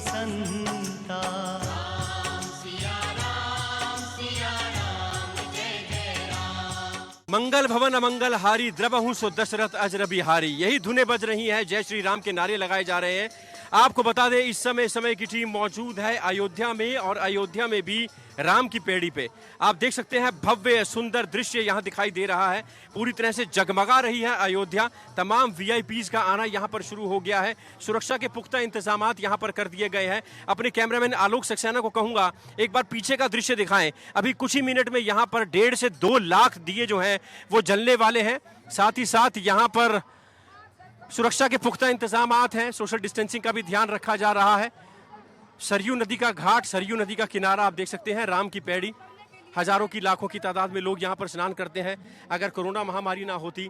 संता। मंगल भवन अमंगल हारी द्रवहु सो दशरथ अजर बिहारी, यही धुनें बज रही हैं, जय श्री राम के नारे लगाए जा रहे हैं। आपको बता दें इस समय की टीम मौजूद है अयोध्या में, और अयोध्या में भी राम की पेड़ी पे आप देख सकते हैं भव्य सुंदर दृश्य यहां दिखाई दे रहा है। पूरी तरह से जगमगा रही है अयोध्या। तमाम वीआईपीज का आना यहां पर शुरू हो गया है। सुरक्षा के पुख्ता इंतजामात यहां पर कर दिए गए हैं। अपने कैमरामैन आलोक सक्सेना को कहूंगा एक बार पीछे का दृश्य दिखाएं। अभी कुछ ही मिनट में यहां पर 1.5 से 2 लाख दिए जो हैं वो जलने वाले हैं। साथ ही साथ यहां पर सुरक्षा के पुख्ता इंतजामात हैं, सोशल डिस्टेंसिंग का भी ध्यान रखा जा रहा है। सरयू नदी का घाट, सरयू नदी का किनारा आप देख सकते हैं, राम की पैड़ी, हजारों की लाखों की तादाद में लोग यहाँ पर स्नान करते हैं। अगर कोरोना महामारी ना होती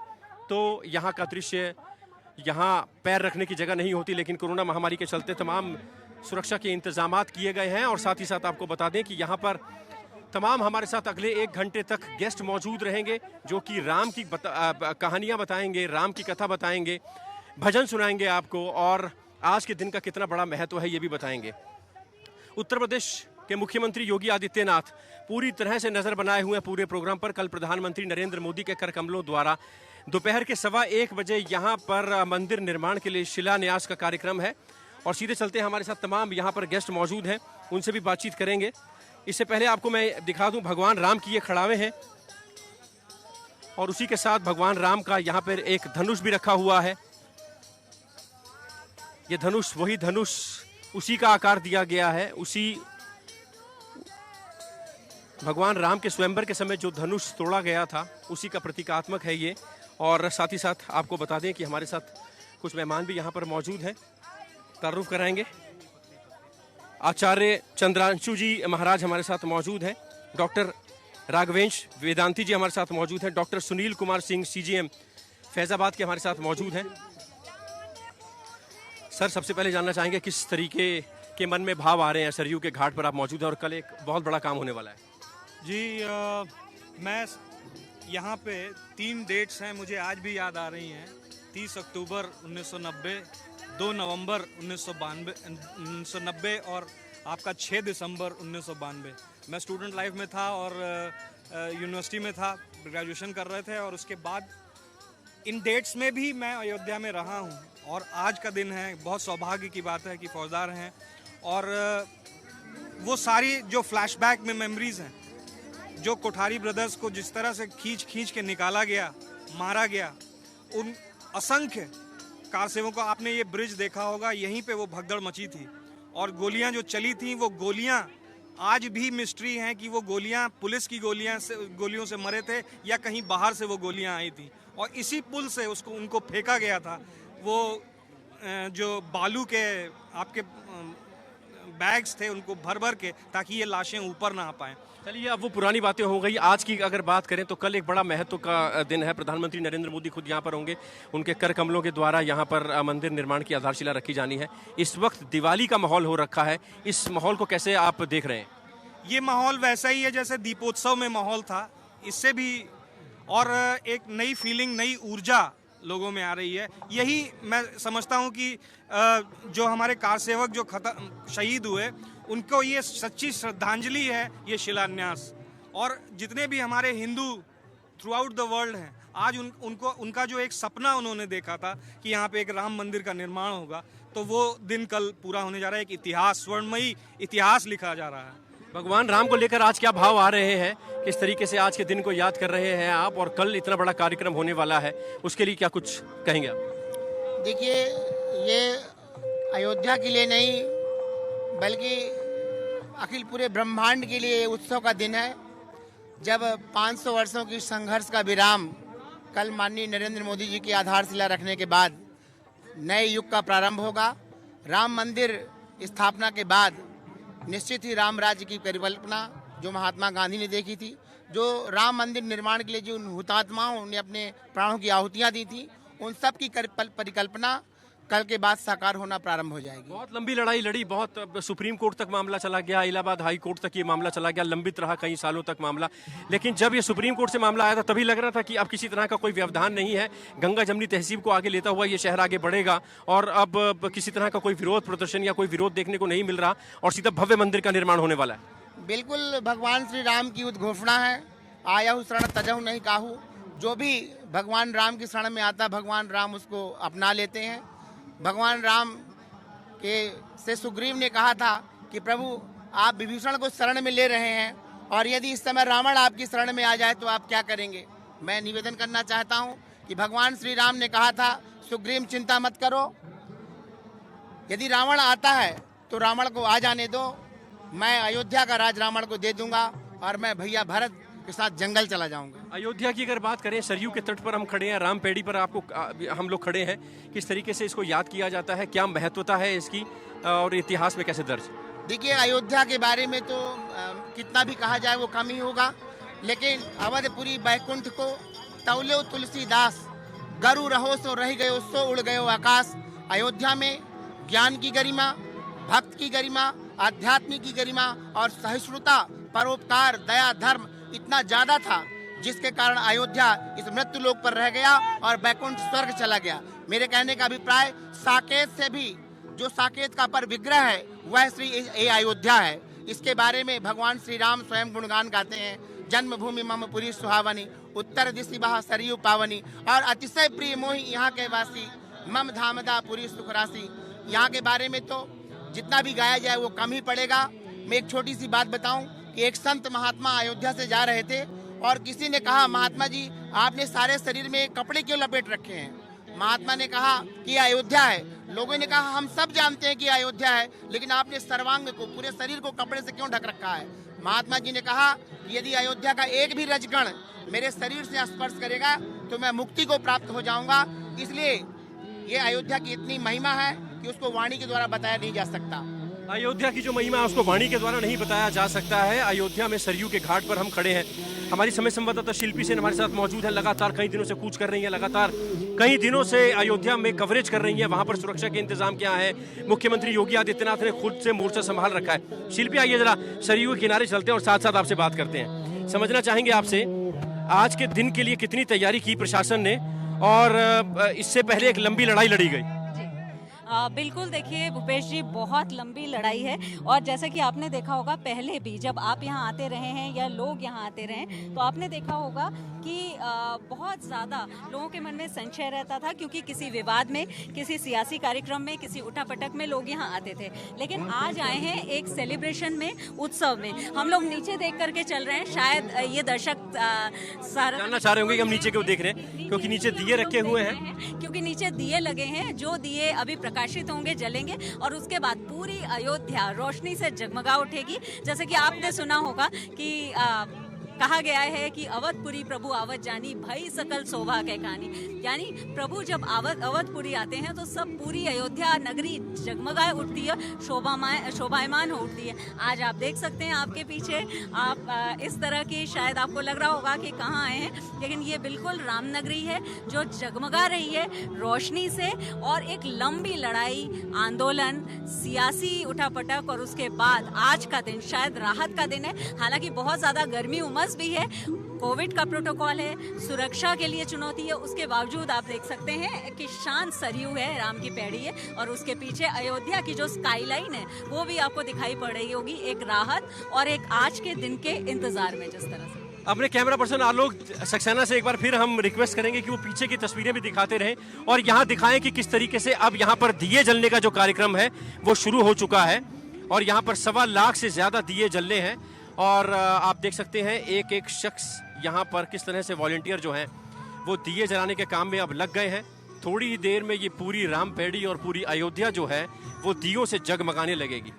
तो यहाँ का दृश्य, यहाँ पैर रखने की जगह नहीं होती, लेकिन कोरोना महामारी के चलते तमाम सुरक्षा के इंतजामात किए गए हैं। और साथ ही साथ आपको बता दें कि यहाँ पर तमाम हमारे साथ अगले 1 घंटे तक गेस्ट मौजूद रहेंगे जो कि राम की कहानियाँ बताएंगे, राम की कथा बताएंगे, भजन सुनाएंगे आपको, और आज के दिन का कितना बड़ा महत्व है ये भी बताएंगे। उत्तर प्रदेश के मुख्यमंत्री योगी आदित्यनाथ पूरी तरह से नजर बनाए हुए हैं पूरे प्रोग्राम पर। कल प्रधानमंत्री नरेंद्र मोदी के कर कमलों द्वारा दोपहर के 1:15 बजे यहाँ पर मंदिर निर्माण के लिए शिलान्यास का कार्यक्रम है। और सीधे चलते हमारे साथ तमाम यहाँ पर गेस्ट मौजूद हैं, उनसे भी बातचीत करेंगे। इससे पहले आपको मैं दिखा दूं भगवान राम की ये खड़ावे हैं, और उसी के साथ भगवान राम का यहाँ पर एक धनुष भी रखा हुआ है। ये धनुष वही धनुष, उसी का आकार दिया गया है, उसी भगवान राम के स्वयंवर के समय जो धनुष तोड़ा गया था उसी का प्रतीकात्मक है ये। और साथ ही साथ आपको बता दें कि हमारे साथ कुछ मेहमान भी यहाँ पर मौजूद हैं, तारुफ कराएंगे। आचार्य चंद्रांशु जी महाराज हमारे साथ मौजूद हैं, डॉक्टर राघवेंश वेदांती जी हमारे साथ मौजूद हैं, डॉक्टर सुनील कुमार सिंह सीजीएम फैजाबाद के हमारे साथ मौजूद हैं। सर, सबसे पहले जानना चाहेंगे किस तरीके के मन में भाव आ रहे हैं, सरयू के घाट पर आप मौजूद हैं और कल एक बहुत बड़ा काम होने वाला है। जी मैं यहाँ पे 3 डेट्स हैं, मुझे आज भी याद आ रही हैं। 30 अक्टूबर 1990, 2 नवंबर 1990 और आपका 6 दिसंबर 1992। मैं स्टूडेंट लाइफ में था और यूनिवर्सिटी में था, ग्रेजुएशन कर रहे थे, और उसके बाद इन डेट्स में भी मैं अयोध्या में रहा हूँ। और आज का दिन है, बहुत सौभाग्य की बात है कि फौजदार हैं, और वो सारी जो फ्लैशबैक में मेमोरीज हैं, जो कोठारी ब्रदर्स को जिस तरह से खींच के निकाला गया, मारा गया, उन असंख्य कारसेवकों को, आपने ये ब्रिज देखा होगा, यहीं पे वो भगदड़ मची थी, और गोलियां जो चली थी वो गोलियां आज भी मिस्ट्री हैं कि वो गोलियां पुलिस की गोलियों से मरे थे या कहीं बाहर से वो गोलियां आई थी। और इसी पुल से उनको फेंका गया था, वो जो बालू के आपके बैग्स थे उनको भर के, ताकि ये लाशें ऊपर ना आ पाएं। चलिए, अब वो पुरानी बातें हो गई। आज की अगर बात करें तो कल एक बड़ा महत्व का दिन है। प्रधानमंत्री नरेंद्र मोदी खुद यहाँ पर होंगे, उनके कर कमलों के द्वारा यहाँ पर मंदिर निर्माण की आधारशिला रखी जानी है। इस वक्त दिवाली का माहौल हो रखा है, इस माहौल को कैसे आप देख रहे हैं? ये माहौल वैसा ही है जैसे दीपोत्सव में माहौल था, इससे भी और एक नई फीलिंग, नई ऊर्जा लोगों में आ रही है। यही मैं समझता हूँ कि जो हमारे कारसेवक जो शहीद हुए, उनको ये सच्ची श्रद्धांजलि है ये शिलान्यास। और जितने भी हमारे Hindu through out the world हैं, आज उनका जो एक सपना उन्होंने देखा था कि यहाँ पे एक राम मंदिर का निर्माण होगा, तो वो दिन कल पूरा होने जा रहा है। एक इतिहास, स्वर्णमयी इतिहास लिखा जा रहा है। भगवान राम को लेकर आज क्या भाव आ रहे हैं, किस तरीके से आज के दिन को याद कर रहे हैं आप, और कल इतना बड़ा कार्यक्रम होने वाला है, उसके लिए क्या कुछ कहेंगे आप? देखिए, ये अयोध्या के लिए नहीं बल्कि अखिल पूरे ब्रह्मांड के लिए उत्सव का दिन है, जब 500 वर्षों की संघर्ष का विराम कल माननीय नरेंद्र मोदी जी की आधारशिला रखने के बाद नए युग का प्रारंभ होगा। राम मंदिर स्थापना के बाद निश्चित ही राम राज्य की परिकल्पना जो महात्मा गांधी ने देखी थी, जो राम मंदिर निर्माण के लिए जो हुतात्माओं ने अपने प्राणों की आहुतियाँ दी थी, उन सब की परिकल्पना कल के बाद साकार होना प्रारंभ हो जाएगी। बहुत लंबी लड़ाई लड़ी, बहुत सुप्रीम कोर्ट तक मामला चला गया, इलाहाबाद हाई कोर्ट तक ये मामला चला गया, लंबित रहा कई सालों तक मामला। लेकिन जब ये सुप्रीम कोर्ट से मामला आया था तभी लग रहा था कि अब किसी तरह का कोई व्यवधान नहीं है, गंगा जमनी तहसीब को आगे लेता हुआ ये शहर आगे बढ़ेगा और अब किसी तरह का कोई विरोध प्रदर्शन या कोई विरोध देखने को नहीं मिल रहा और सीधा भव्य मंदिर का निर्माण होने वाला है। बिल्कुल भगवान श्री राम की उद्घोषणा है, आयाहु शरण तजहु नहीं काहू। जो भी भगवान राम की शरण में आता, भगवान राम उसको अपना लेते हैं। भगवान राम के से सुग्रीव ने कहा था कि प्रभु आप विभीषण को शरण में ले रहे हैं और यदि इस समय रावण आपकी शरण में आ जाए तो आप क्या करेंगे। मैं निवेदन करना चाहता हूं कि भगवान श्री राम ने कहा था सुग्रीव चिंता मत करो, यदि रावण आता है तो रावण को आ जाने दो, मैं अयोध्या का राज रावण को दे दूंगा और मैं भैया भरत के साथ जंगल चला जाऊंगा। अयोध्या की अगर बात करें, सरयू के तट पर हम खड़े हैं, राम पेड़ी पर आपको हम लोग खड़े हैं, किस तरीके से इसको याद किया जाता है, क्या महत्वता है इसकी और इतिहास में कैसे दर्ज? देखिए अयोध्या के बारे में तो कितना भी कहा जाए वो कम ही होगा, लेकिन अवधपुरी बैकुंठ को तौले तुलसीदास, गरु रहो सो रह गयो सो उड़ गयो आकाश। अयोध्या में ज्ञान की गरिमा, भक्त की गरिमा, आध्यात्मिक की गरिमा और सहिष्णुता, परोपकार, दया, धर्म इतना ज्यादा था जिसके कारण अयोध्या इस मृत्यु लोक पर रह गया और बैकुंठ स्वर्ग चला गया। मेरे कहने का अभिप्राय साकेत से भी जो साकेत का पर विग्रह है वह श्री ये अयोध्या है। इसके बारे में भगवान श्री राम स्वयं गुणगान गाते हैं, जन्मभूमि मम पुरी सुहावनी, उत्तर दिशि बहा सरयू पावनी और अतिशय प्रिय मोहि यहाँ के वासी, मम धामदा पुरी सुखरासी। यहाँ के बारे में तो जितना भी गाया जाए वो कम ही पड़ेगा। मैं एक छोटी सी बात बताऊं कि एक संत महात्मा अयोध्या से जा रहे थे और किसी ने कहा महात्मा जी आपने सारे शरीर में कपड़े क्यों लपेट रखे हैं। महात्मा ने कहा कि अयोध्या है। लोगों ने कहा हम सब जानते हैं कि अयोध्या है, लेकिन आपने सर्वांग को, पूरे शरीर को कपड़े से क्यों ढक रखा है। महात्मा जी ने कहा कि यदि अयोध्या का एक भी रजगण मेरे शरीर से स्पर्श करेगा तो मैं मुक्ति को प्राप्त हो जाऊंगा। इसलिए ये अयोध्या की इतनी महिमा है कि उसको वाणी के द्वारा बताया नहीं जा सकता। अयोध्या की जो महिमा है उसको वाणी के द्वारा नहीं बताया जा सकता है। अयोध्या में सरयू के घाट पर हम खड़े हैं। हमारी समय संवाददाता शिल्पी सेन हमारे साथ मौजूद है, लगातार कई दिनों से कूच कर रही है, लगातार कई दिनों से अयोध्या में कवरेज कर रही है। वहां पर सुरक्षा के इंतजाम क्या है, मुख्यमंत्री योगी आदित्यनाथ ने खुद से मोर्चा संभाल रखा है। शिल्पी आइए जरा सरयू के किनारे चलते हैं और साथ साथ आपसे बात करते हैं। समझना चाहेंगे आपसे आज के दिन के लिए कितनी तैयारी की प्रशासन ने और इससे पहले एक लंबी लड़ाई लड़ी गई। बिल्कुल, देखिए भूपेश जी बहुत लंबी लड़ाई है और जैसे कि आपने देखा होगा पहले भी जब आप यहाँ आते रहे हैं या लोग यहाँ आते रहे तो आपने देखा होगा कि बहुत ज़्यादा लोगों के मन में संशय रहता था, क्योंकि किसी विवाद में, किसी सियासी कार्यक्रम में, किसी उठापटक में लोग यहाँ आते थे। लेकिन आज आए हैं एक सेलिब्रेशन में, उत्सव में। हम लोग नीचे देख करके चल रहे हैं, शायद ये दर्शक जानना चाह रहे होंगे कि हम नीचे क्यों देख रहे हैं, क्योंकि नीचे दिए रखे हुए हैं, क्योंकि नीचे दिए लगे हैं। जो दिए अभी प्रकाशित होंगे, जलेंगे और उसके बाद पूरी अयोध्या रोशनी से जगमगा उठेगी। जैसे कि आपने सुना होगा कि कहा गया है कि अवधपुरी प्रभु आवत जानी, भई सकल शोभा के कहानी। यानी प्रभु जब अवधपुरी आते हैं तो सब पूरी अयोध्या नगरी जगमगाए उठती है, शोभायमान हो उठती है। आज आप देख सकते हैं आपके पीछे, आप इस तरह की, शायद आपको लग रहा होगा कि कहाँ आए हैं, लेकिन ये बिल्कुल राम नगरी है जो जगमगा रही है रोशनी से। और एक लंबी लड़ाई, आंदोलन, सियासी उठापटक और उसके बाद आज का दिन शायद राहत का दिन है। हालांकि बहुत ज्यादा गर्मी उमस भी है, कोविड का प्रोटोकॉल है, सुरक्षा के लिए चुनौती है, उसके बावजूद आप देख सकते हैं कि शांत सरयू है, राम की पैड़ी है और उसके पीछे अयोध्या की जो स्काईलाइन है वो भी आपको दिखाई पड़ रही होगी, एक राहत और एक आज के दिन के इंतजार में। जिस तरह से अपने कैमरा पर्सन आलोक सक्सेना से एक बार फिर हम रिक्वेस्ट करेंगे कि वो पीछे की तस्वीरें भी दिखाते रहें और यहाँ दिखाएं कि किस तरीके से अब यहाँ पर दिए जलने का जो कार्यक्रम है वो शुरू हो चुका है और यहाँ पर 1.25 लाख से ज्यादा दिए जलने हैं। और आप देख सकते हैं एक एक शख्स यहाँ पर किस तरह से वॉलंटियर जो हैं वो दिए जलाने के काम में अब लग गए हैं। थोड़ी ही देर में ये पूरी रामपेड़ी और पूरी अयोध्या जो है वो दियों से जगमगाने लगेगी।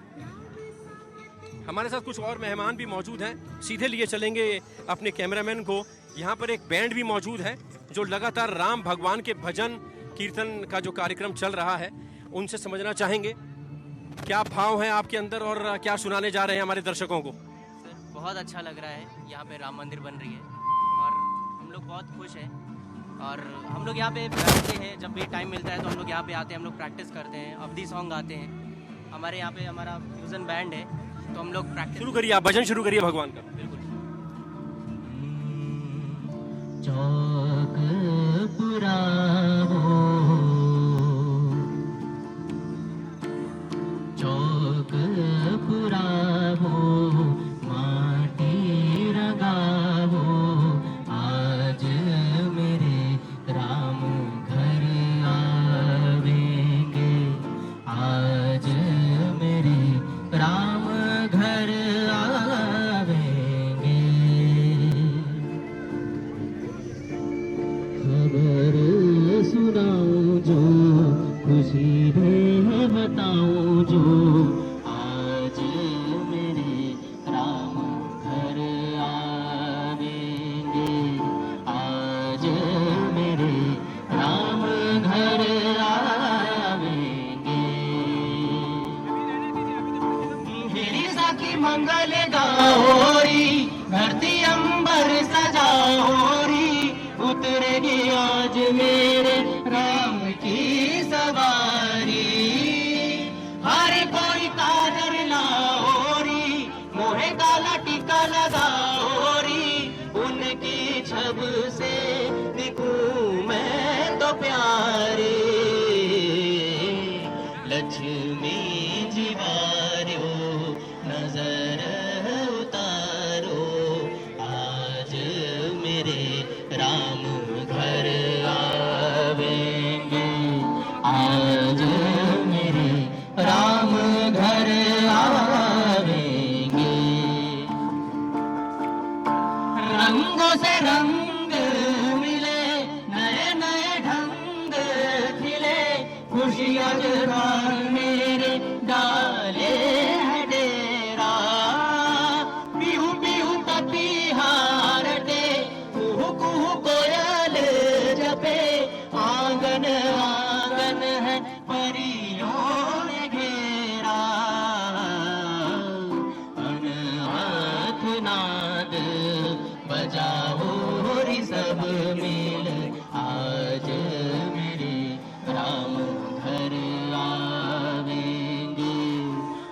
हमारे साथ कुछ और मेहमान भी मौजूद हैं, सीधे लिए चलेंगे अपने कैमरामैन को। यहाँ पर एक बैंड भी मौजूद है जो लगातार राम भगवान के भजन कीर्तन का जो कार्यक्रम चल रहा है उनसे समझना चाहेंगे क्या भाव है आपके अंदर और क्या सुनाने जा रहे हैं हमारे दर्शकों को। बहुत अच्छा लग रहा है, यहाँ पे राम मंदिर बन रही है और हम लोग बहुत खुश हैं और हम लोग यहाँ पे बैठते हैं, जब भी टाइम मिलता है तो हम लोग यहाँ पे आते हैं, हम लोग प्रैक्टिस करते हैं, अवधी सॉन्ग गाते हैं। हमारे यहाँ पे हमारा फ्यूजन बैंड है, तो हम लोग प्रैक्टिस शुरू करिए, आप भजन शुरू करिए भगवान का। बिल्कुल। चौक पुरावो, चौक पुरावो, माटी रगावो, आज मेरे राम घर आवेंगे, आज मेरे राम घर आवेंगे। खबर सुनाऊं जो, खुशी दे बताऊं जो, आज मेरे राम घर आवेंगे, आज मेरे राम घर आवेंगे। मेरी साखी मंगल गाओरी, धरती अंबर सजाओरी, उतरेगी आज मेरे राम की सवारी। हर कोई काजर लाओरी, मोहे काला टीका लगाओरी, उनकी छब से दिखूं मैं तो प्यारे। लक्ष्मी जीवारो नजर उतारो, आज मेरे राम घर आवेंगे, आज मेरे राम घर आवेंगे। रंगों से रंग मिले, नए नए ढंग खिले, खुशियाँ जगार मेरे डाले है डेरा। बिहू बिहू पपीहार दे, कुहू कुहू कोयल जपे, आंगन आंगन है परियों ने घेरा। अनहद नाद बजाओ री सब मिल, आज मेरे राम घर आवेंगे,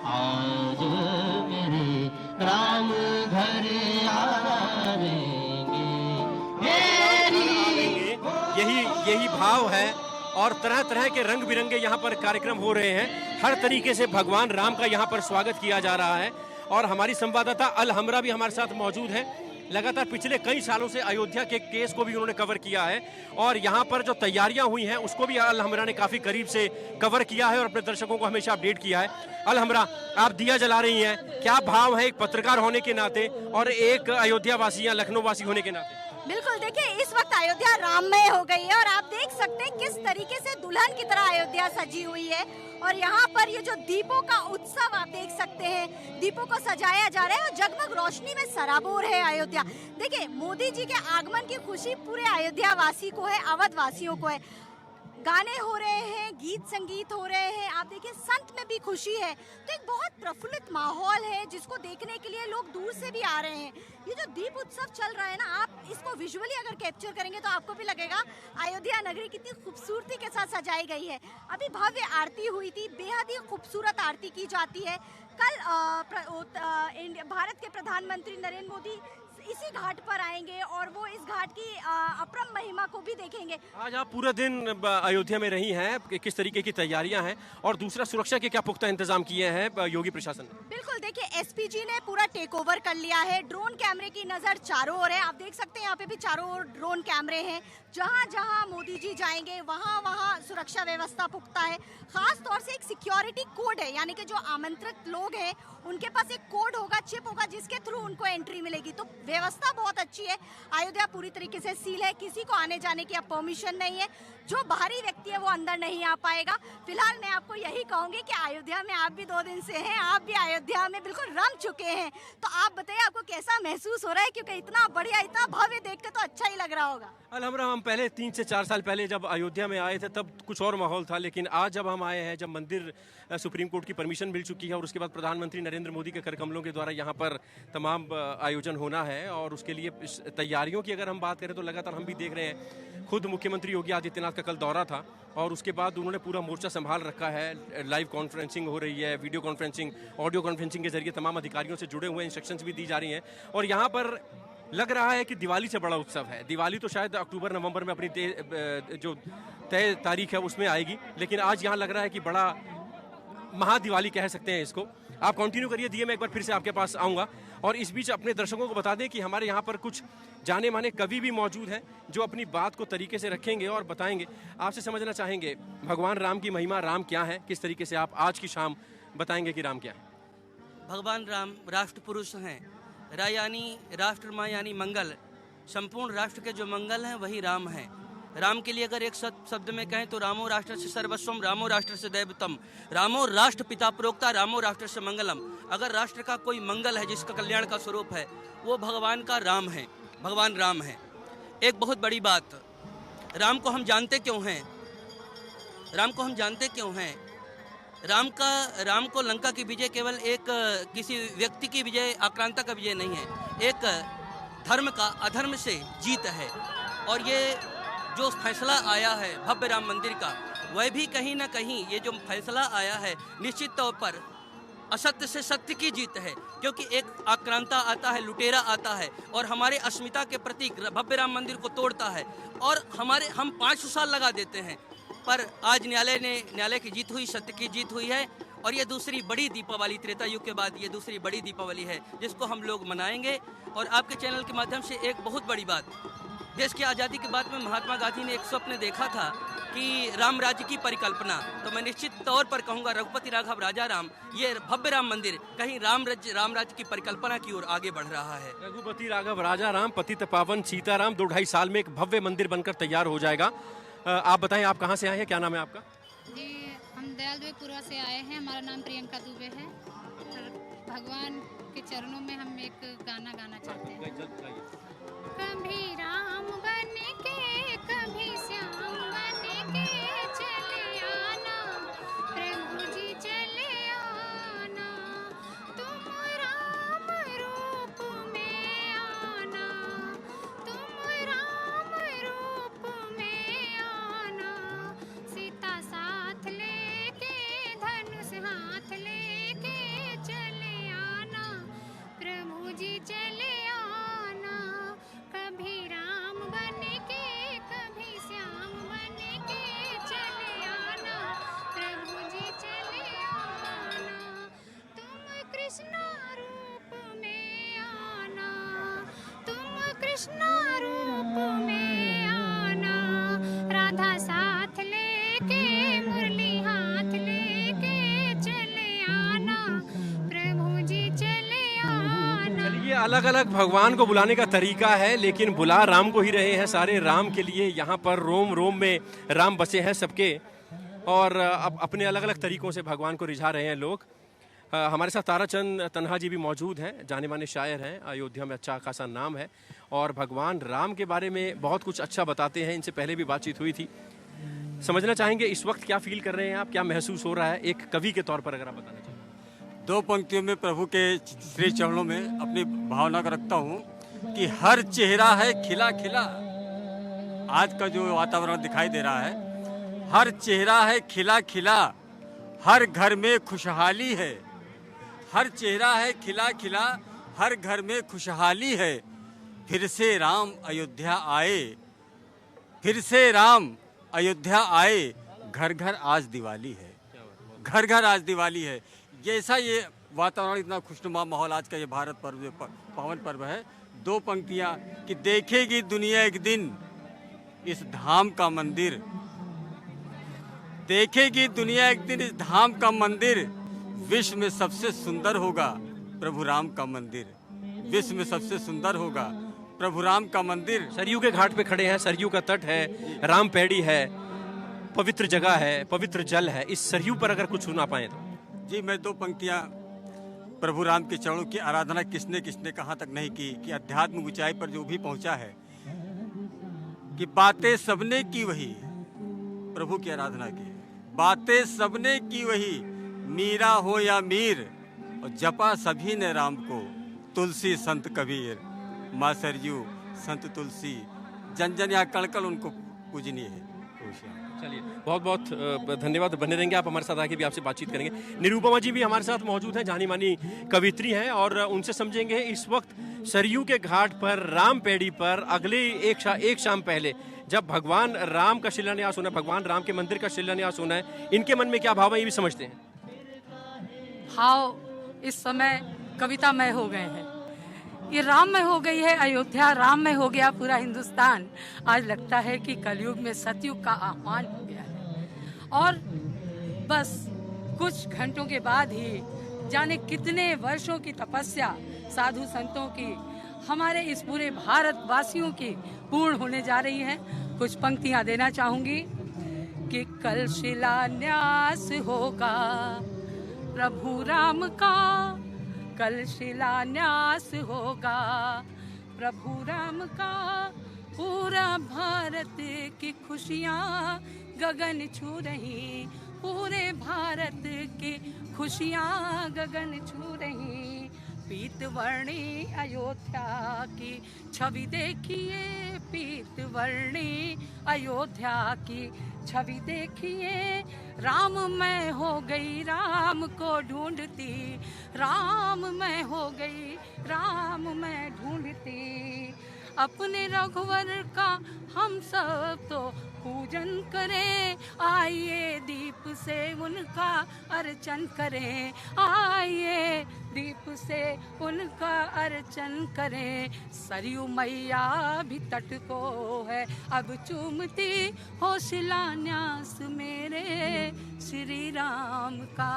आज मेरे राम घर आवेंगे। यही भाव है और तरह तरह के रंग बिरंगे यहाँ पर कार्यक्रम हो रहे हैं। हर तरीके से भगवान राम का यहाँ पर स्वागत किया जा रहा है और हमारी संवाददाता अल हमरा भी हमारे साथ मौजूद है। लगातार पिछले कई सालों से अयोध्या के केस को भी उन्होंने कवर किया है और यहाँ पर जो तैयारियां हुई हैं उसको भी अल हमरा ने काफी करीब से कवर किया है और अपने दर्शकों को हमेशा अपडेट किया है। अल हमरा, आप दिया जला रही हैं, क्या भाव है एक पत्रकार होने के नाते और एक अयोध्या वासी या लखनऊ वासी होने के नाते? बिल्कुल, देखिए इस वक्त अयोध्या राममय हो गई है और आप देख सकते हैं किस तरीके से दुल्हन की तरह अयोध्या सजी हुई है। और यहाँ पर ये जो दीपों का उत्सव आप देख सकते हैं, दीपों को सजाया जा रहा है और जगमग रोशनी में सराबोर है अयोध्या। देखिए मोदी जी के आगमन की खुशी पूरे अयोध्या वासी को है, अवध वासियों को है। गाने हो रहे हैं, गीत संगीत हो रहे हैं, आप देखिए संत में भी खुशी है। तो एक बहुत प्रफुल्लित माहौल है जिसको देखने के लिए लोग दूर से भी आ रहे हैं। ये जो दीप उत्सव चल रहा है ना, आप इसको विजुअली अगर कैप्चर करेंगे तो आपको भी लगेगा अयोध्या नगरी कितनी खूबसूरती के साथ सजाई गई है। अभी भव्य आरती हुई थी, बेहद ही खूबसूरत आरती की जाती है। कल भारत के प्रधानमंत्री नरेंद्र मोदी इसी घाट पर आएंगे और वो इस घाट की अपरम महिमा को भी देखेंगे। आज आप पूरा दिन अयोध्या में रही हैं, किस तरीके की तैयारियां हैं और दूसरा सुरक्षा के क्या पुख्ता इंतजाम किए हैं योगी प्रशासन ने? बिल्कुल, देखिए एसपीजी ने पूरा टेक ओवर कर लिया है। ड्रोन कैमरे की नजर चारों ओर है, आप देख सकते हैं यहाँ पे भी चारों ओर ड्रोन कैमरे हैं। जहाँ जहाँ मोदी जी जाएंगे वहाँ वहाँ सुरक्षा व्यवस्था पुख्ता है। खास तौर से एक सिक्योरिटी कोड है, यानी कि जो आमंत्रित लोग हैं उनके पास एक कोड होगा, चिप होगा, जिसके थ्रू उनको एंट्री मिलेगी। तो व्यवस्था बहुत अच्छी है। अयोध्या पूरी तरीके से सील है, किसी को आने जाने की अब परमिशन नहीं है। जो बाहरी व्यक्ति है वो अंदर नहीं आ पाएगा। फिलहाल मैं आपको यही कहूंगी कि अयोध्या में आप भी 2 दिन से हैं, आप भी अयोध्या में बिल्कुल रम चुके हैं, तो आप बताइए आपको कैसा महसूस हो रहा है, क्योंकि इतना बढ़िया, इतना भव्य देख के तो अच्छा ही लग रहा होगा। अलहमरा हम पहले 3 से 4 साल पहले जब अयोध्या में आए थे तब कुछ और माहौल था, लेकिन आज जब हम आए हैं, जब मंदिर सुप्रीम कोर्ट की परमिशन मिल चुकी है और उसके बाद प्रधानमंत्री नरेंद्र मोदी के कर कमलों के द्वारा यहाँ पर तमाम आयोजन होना है और उसके लिए तैयारियों की अगर हम बात करें तो लगातार हम भी देख रहे हैं। खुद मुख्यमंत्री योगी आदित्यनाथ का कल दौरा था और उसके बाद उन्होंने पूरा मोर्चा संभाल रखा है। लाइव कॉन्फ्रेंसिंग हो रही है, वीडियो कॉन्फ्रेंसिंग, ऑडियो कॉन्फ्रेंसिंग के जरिए तमाम अधिकारियों से जुड़े हुए इंस्ट्रक्शंस भी दी जा रही हैं और यहाँ पर लग रहा है कि दिवाली से बड़ा उत्सव है। दिवाली तो शायद अक्टूबर नवंबर में अपनी जो तय तारीख है उसमें आएगी, लेकिन आज यहाँ लग रहा है कि बड़ा महादिवाली कह सकते हैं इसको। आप कंटिन्यू करिए दिए, मैं एक बार फिर से आपके पास आऊँगा और इस बीच अपने दर्शकों को बता दें कि हमारे यहाँ पर कुछ जाने माने कवि भी मौजूद हैं जो अपनी बात को तरीके से रखेंगे और बताएंगे। आपसे समझना चाहेंगे भगवान राम की महिमा, राम क्या है, किस तरीके से आप आज की शाम बताएंगे कि राम क्या है। भगवान राम राष्ट्र पुरुष हैं। रा यानी राष्ट्र, माँ यानी मंगल। संपूर्ण राष्ट्र के जो मंगल हैं वही राम हैं। राम के लिए अगर एक शब्द में कहें तो रामो राष्ट्र से सर्वस्वम, रामो राष्ट्र से दैवतम, रामो राष्ट्र पिता प्रोक्ता, रामो राष्ट्र से मंगलम। अगर राष्ट्र का कोई मंगल है, जिसका कल्याण का स्वरूप है, वो भगवान का राम है, भगवान राम है। एक बहुत बड़ी बात, राम को हम जानते क्यों हैं? राम को हम जानते क्यों हैं? राम को लंका की विजय केवल एक किसी व्यक्ति की विजय, आक्रांता का विजय नहीं है, एक धर्म का अधर्म से जीत है। और ये जो फैसला आया है भव्य राम मंदिर का, वह भी कहीं ना कहीं ये जो फैसला आया है निश्चित तौर पर असत्य से सत्य की जीत है, क्योंकि एक आक्रांता आता है, लुटेरा आता है और हमारे अस्मिता के प्रतीक भव्य राम मंदिर को तोड़ता है और हम 500 साल लगा देते हैं, पर आज न्यायालय की जीत हुई, सत्य की जीत हुई है। और ये दूसरी बड़ी दीपावली, त्रेता युग के बाद ये दूसरी बड़ी दीपावली है जिसको हम लोग मनाएंगे। और आपके चैनल के माध्यम से एक बहुत बड़ी बात, देश की आज़ादी के बाद में महात्मा गांधी ने एक स्वप्न देखा था कि राम राज्य की परिकल्पना, तो मैं निश्चित तौर पर कहूँगा रघुपति राघव राजा राम, ये भव्य राम मंदिर कहीं राम राज्य की परिकल्पना की ओर आगे बढ़ रहा है। रघुपति राघव राजा राम, पतित पावन सीताराम 2-2.5 साल में एक भव्य मंदिर बनकर तैयार हो जाएगा। आप बताएं, आप कहाँ से आए हैं, क्या नाम है आपका? जी, हम दयाल दुबे से आए हैं, हमारा नाम प्रियंका दुबे है और भगवान के चरणों में हम एक गाना गाना चाहते हैं। कभी राम बन के, कभी श्याम बन के चले आना, प्रभु जी चले आना, तुम राम रूप में आना, तुम राम रूप में आना, सीता साथ लेके, धनुष हाथ लेके चले आना, प्रभु जी चले आना। कभी राम बन के, कभी श्याम बन के चले आना, प्रभु जी चले आना, तुम कृष्णा रूप में आना, तुम कृष्णा रूप में आना, राधा साथ लेके, मुरली हाथ लेके चले आना, प्रभु जी चले आना। चलिए, अलग अलग भगवान को बुलाने का तरीका है, लेकिन बुला राम को ही रहे हैं सारे राम के लिए। यहाँ पर रोम रोम में राम बसे हैं सबके और अब अपने अलग अलग तरीकों से भगवान को रिझा रहे हैं लोग। हमारे साथ ताराचंद तन्हा जी भी मौजूद हैं, जाने माने शायर हैं, अयोध्या में अच्छा खासा नाम है और भगवान राम के बारे में बहुत कुछ अच्छा बताते हैं। इनसे पहले भी बातचीत हुई थी। समझना चाहेंगे इस वक्त क्या फील कर रहे हैं आप, क्या महसूस हो रहा है एक कवि के तौर पर, अगर आप बताना चाहें। 2 पंक्तियों में प्रभु के श्री चरणों में अपनी भावना को रखता हूँ कि हर चेहरा है खिला खिला। आज का जो वातावरण दिखाई दे रहा है, हर चेहरा है खिला खिला, हर घर में खुशहाली है, हर चेहरा है खिला खिला, हर घर में खुशहाली है। फिर से राम अयोध्या आए, फिर से राम अयोध्या आए, घर घर आज दिवाली है, घर घर आज दिवाली है। जैसा ये वातावरण, इतना खुशनुमा माहौल आज का ये भारत पर्व, पावन पर्व है। 2 पंक्तियाँ कि देखेगी दुनिया एक दिन इस धाम का मंदिर, देखेगी दुनिया एक दिन इस धाम का मंदिर, विश्व में सबसे सुंदर होगा प्रभु राम का मंदिर, विश्व में सबसे सुंदर होगा प्रभु राम का मंदिर। सरयू के घाट पे खड़े हैं, सरयू का तट है, राम पैड़ी है पवित्र जगह है, पवित्र जल है, इस सरयू पर अगर कुछ सुना पाए तो। जी, मैं 2 पंक्तियाँ प्रभु राम के चरणों की आराधना किसने किसने कहाँ तक नहीं की कि आध्यात्मिक ऊंचाई पर जो भी पहुंचा है कि बातें सबने की वही, प्रभु की आराधना की बातें सबने की वही, मीरा हो या मीर और जपा सभी ने राम को, तुलसी संत कबीर माँ सरयू संत तुलसी, जन जन यहाँ कण कण उनको पूजनीय है। चलिए, बहुत बहुत धन्यवाद। बने रहेंगे आप हमारे साथ, आके भी आपसे बातचीत करेंगे। निरुपमा जी भी हमारे साथ मौजूद हैं, जानी मानी कवित्री हैं, और उनसे समझेंगे इस वक्त सरयू के घाट पर, रामपेड़ी पर, अगले एक शाम पहले जब भगवान राम का शिलान्यास होना है, भगवान राम के मंदिर का शिलान्यास होना है, इनके मन में क्या भाव है ये भी समझते हैं। भाव इस समय कवितामय हो गए हैं। ये राममय हो गई है अयोध्या, राममय हो गया पूरा हिंदुस्तान। आज लगता है कि कलयुग में सतयुग का आह्वान हो गया है और बस कुछ घंटों के बाद ही जाने कितने वर्षों की तपस्या साधु संतों की, हमारे इस पूरे भारत वासियों की पूर्ण होने जा रही है। कुछ पंक्तियां देना चाहूंगी कि कल शिलान्यास होगा प्रभु राम का, कल शिलान्यास होगा प्रभु राम का, पूरा भारत की खुशियाँ गगन छू रही, पूरे भारत की खुशियाँ गगन छू रही। पीतवर्णी अयोध्या की छवि देखिए, पीतवर्णी अयोध्या की छवि देखिए, राम मैं हो गई राम को ढूंढती, राम मैं हो गई राम मैं ढूंढती। अपने रघुवर का हम सब तो पूजन करें, आइए दीप से उनका अर्चन करें, आइए दीप से उनका अर्चन करें। सरयू मैया भी तट को है अब चूमती, हो शिलान्यास मेरे श्री राम का।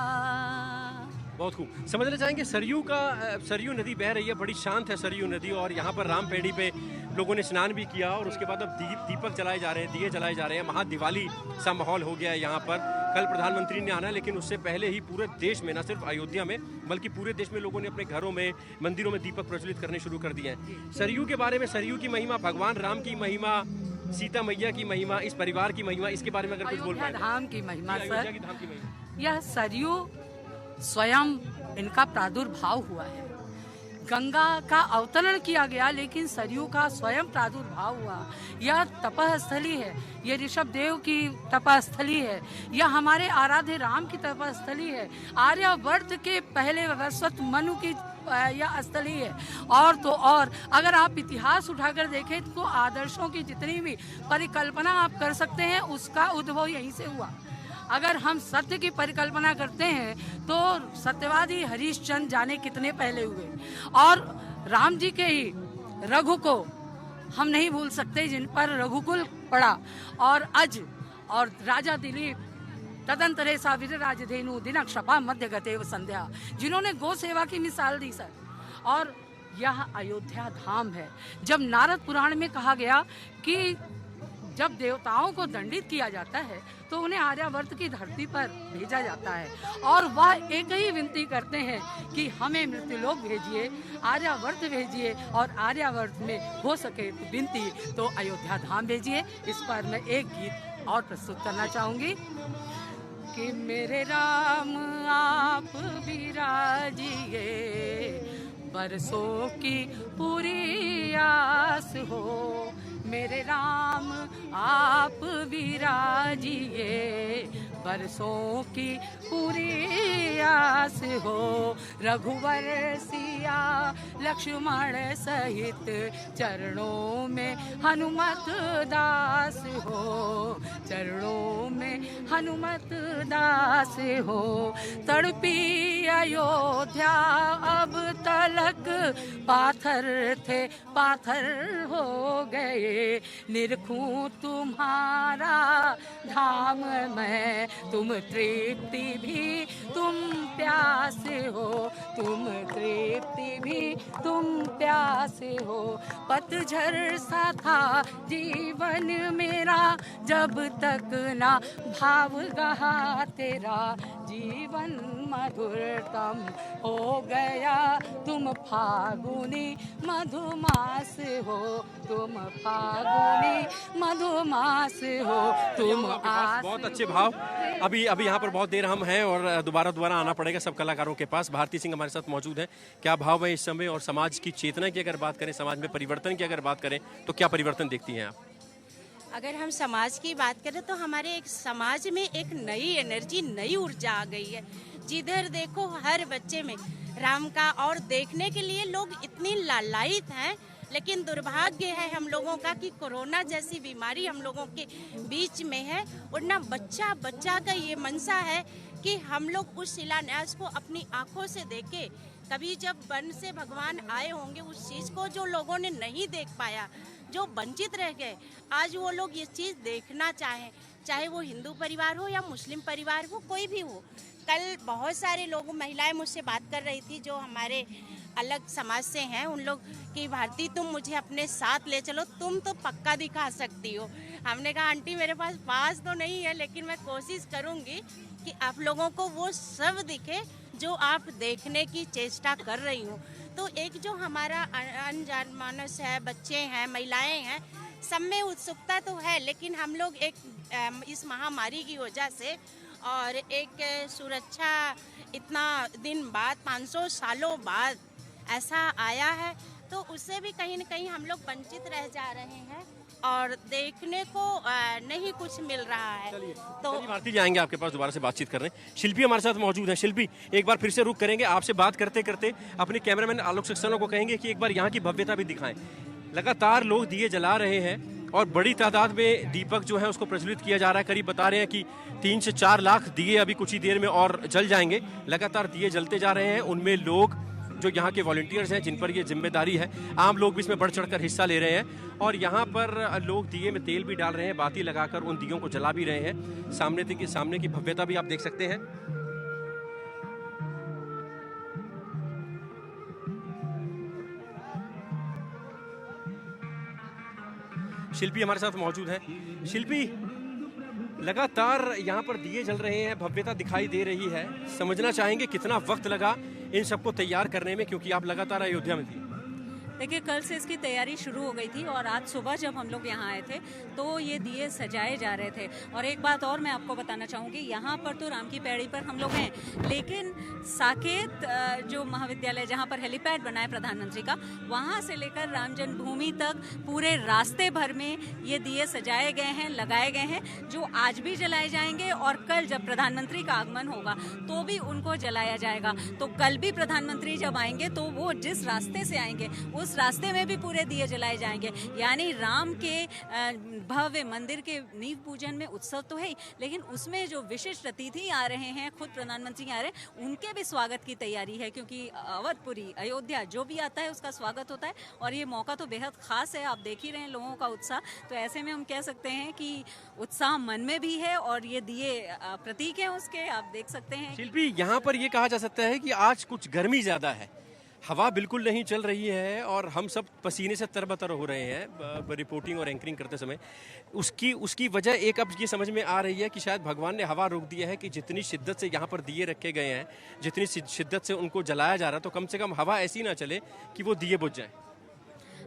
बहुत खूब। समझना चाहेंगे सरयू नदी बह रही है, बड़ी शांत है सरयू नदी, और यहाँ पर रामपेड़ी पे लोगों ने स्नान भी किया और उसके बाद अब दीपक जलाए जा रहे हैं, दिए जलाए जा रहे हैं। महादिवाली सा माहौल हो गया है यहाँ पर। कल प्रधानमंत्री ने आना है, लेकिन उससे पहले ही पूरे देश में, न सिर्फ अयोध्या में बल्कि पूरे देश में लोगों ने अपने घरों में, मंदिरों में दीपक प्रज्वलित करने शुरू कर दिए हैं। सरयू के बारे में, सरयू की महिमा, भगवान राम की महिमा, सीता मैया की महिमा, इस परिवार की महिमा, इसके बारे में अगर कुछ बोल पाए। धाम की महिमा सर, अयोध्या की धाम की महिमा, यह सरयू स्वयं इनका प्रादुर्भाव हुआ है। गंगा का अवतरण किया गया, लेकिन सरयू का स्वयं प्रादुर्भाव हुआ। यह तपस्थली है, यह ऋषभ देव की तपस्थली है, यह हमारे आराध्य राम की तपस्थली है, आर्यवर्त के पहले वैवस्वत मनु की यह स्थली है। और तो और अगर आप इतिहास उठाकर देखें तो आदर्शों की जितनी भी परिकल्पना आप कर सकते हैं, उसका उद्भव यहीं से हुआ। अगर हम सत्य की परिकल्पना करते हैं तो सत्यवादी हरिश्चंद्र जाने कितने पहले हुए, और राम जी के ही रघु को हम नहीं भूल सकते, जिन पर रघुकुल पड़ा, और अज और राजा दिलीप, तदंतरे साविर राजधेनु दिन क्षपा मध्य गतेव संध्या, जिन्होंने गौ सेवा की मिसाल दी सर। और यह अयोध्या धाम है। जब नारद पुराण में कहा गया कि जब देवताओं को दंडित किया जाता है तो उन्हें आर्यावर्त की धरती पर भेजा जाता है, और वह एक ही विनती करते हैं कि हमें मृत्युलोक भेजिए, आर्यावर्त भेजिए, और आर्यावर्त में हो सके तो विनती तो अयोध्या धाम भेजिए। इस पर मैं एक गीत और प्रस्तुत करना चाहूँगी कि मेरे राम आप विराजिए, बरसों की पूरी आस हो, मेरे राम आप विराजिए, बरसों की पूरी आस हो। रघुवर सिया लक्ष्मण सहित चरणों में हनुमत दास हो, चरणों में हनुमत दास हो। तड़पी अयोध्या अब तलक पाथर थे, पाथर हो गए, निरखूं तुम्हारा धाम में, तुम तृप्ति भी तुम प्यास उदास हो, तुम तृप्ति भी तुम प्यास हो। पतझड़ सा था जीवन मेरा, जब तक ना भाव गहा तेरा, जीवन मधुरतम हो गया। तुम फागुनी मधुमास हो, तुम फागुनी मधुमास हो, तुम आस। बहुत अच्छे भाव। अभी यहाँ पर बहुत देर हम हैं और दोबारा आना पड़ेगा सब कलाकारों के पास। भारती सिंह हमारे साथ मौजूद है। क्या भाव है इस समय, और समाज की चेतना की अगर बात करें, समाज में परिवर्तन की अगर बात करें, तो क्या परिवर्तन देखती हैं आप? अगर हम समाज की बात करें तो हमारे एक समाज में एक नई एनर्जी, नई ऊर्जा आ गई है। जिधर देखो हर बच्चे में राम का, और देखने के लिए लोग इतनी लालायित हैं। लेकिन दुर्भाग्य है हम लोगों का कि कोरोना जैसी बीमारी हम लोगों के बीच में है, और ना बच्चा का ये मनसा है कि हम लोग उस शिलान्यास को अपनी आंखों से देखें। कभी जब वन से भगवान आए होंगे, उस चीज को जो लोगों ने नहीं देख पाया, जो वंचित रह गए, आज वो लोग ये चीज देखना चाहे वो हिंदू परिवार हो या मुस्लिम परिवार हो, कोई भी हो। कल बहुत सारे लोग, महिलाएं मुझसे बात कर रही थी जो हमारे अलग समाज से हैं, उन लोग कि भारती तुम मुझे अपने साथ ले चलो, तुम तो पक्का दिखा सकती हो। हमने कहा आंटी मेरे पास तो नहीं है, लेकिन मैं कोशिश करूंगी कि आप लोगों को वो सब दिखे जो आप देखने की चेष्टा कर रही हो। तो एक जो हमारा अनजान मानस है, बच्चे हैं, महिलाएं हैं, सब में उत्सुकता तो है, लेकिन हम लोग एक इस महामारी की वजह से और एक सुरक्षा इतना दिन बाद, 500 सालों बाद ऐसा आया है, तो उससे भी कहीं न कहीं हम लोग वंचित रह जा रहे हैं और देखने को नहीं कुछ मिल रहा है। तो भारती जी आएंगे आपके पास दोबारा से बातचीत करने। शिल्पी हमारे साथ मौजूद है। शिल्पी, एक बार फिर से रुक करेंगे आपसे बात करते करते अपने कैमरामैन आलोक सक्सेना को कहेंगे कि एक बार यहाँ की भव्यता भी दिखाएं। लगातार लोग दिए जला रहे हैं और बड़ी तादाद में दीपक जो है उसको प्रज्वलित किया जा रहा है। करीब बता रहे हैं कि 3 से 4 लाख दिए अभी कुछ ही देर में और जल जाएंगे। लगातार दिए जलते जा रहे हैं। उनमें लोग जो यहाँ के वॉलंटियर्स हैं, जिन पर ये जिम्मेदारी है, आम लोग भी इसमें बढ़ चढ़कर हिस्सा ले रहे हैं। और यहाँ पर लोग दिए में तेल भी डाल रहे हैं, बाती लगाकर उन दियों को जला भी रहे हैं। सामने की भव्यता भी आप देख सकते हैं। शिल्पी हमारे साथ मौजूद है। शिल्पी, लगातार यहाँ पर दिए जल रहे हैं, भव्यता दिखाई दे रही है। समझना चाहेंगे कितना वक्त लगा इन सबको तैयार करने में, क्योंकि आप लगातार अयोध्या में थी। देखिए, कल से इसकी तैयारी शुरू हो गई थी और आज सुबह जब हम लोग यहाँ आए थे तो ये दिए सजाए जा रहे थे। और एक बात और मैं आपको बताना चाहूँगी, यहाँ पर तो राम की पैड़ी पर हम लोग हैं, लेकिन साकेत जो महाविद्यालय जहाँ पर हेलीपैड बना है प्रधानमंत्री का, वहाँ से लेकर राम जन्मभूमि तक पूरे रास्ते भर में ये दिए सजाए गए हैं, लगाए गए हैं, जो आज भी जलाए जाएंगे और कल जब प्रधानमंत्री का आगमन होगा तो भी उनको जलाया जाएगा। तो कल भी प्रधानमंत्री जब आएंगे तो वो जिस रास्ते से आएंगे उस रास्ते में भी पूरे दिए जलाए जाएंगे। यानी राम के भव्य मंदिर के नींव पूजन में उत्सव तो है ही, लेकिन उसमें जो विशिष्ट अतिथि आ रहे हैं, खुद प्रधानमंत्री आ रहे हैं, उनके भी स्वागत की तैयारी है। क्योंकि अवधपुरी, अयोध्या जो भी आता है उसका स्वागत होता है और ये मौका तो बेहद खास है। आप देख ही रहे हैं लोगों का उत्साह, तो ऐसे में हम कह सकते हैं कि उत्साह मन में भी है और ये दिए प्रतीक हैं उसके, आप देख सकते हैं। शिल्पी, यहाँ पर ये कहा जा सकता है कि आज कुछ गर्मी ज्यादा है, हवा बिल्कुल नहीं चल रही है और हम सब पसीने से तरबतर हो रहे हैं रिपोर्टिंग और एंकरिंग करते समय। उसकी वजह एक अब ये समझ में आ रही है कि शायद भगवान ने हवा रोक दी है कि जितनी शिद्दत से यहाँ पर दिए रखे गए हैं, जितनी शिद्दत से उनको जलाया जा रहा है, तो कम से कम हवा ऐसी ना चले कि वो दिए बुझ जाए।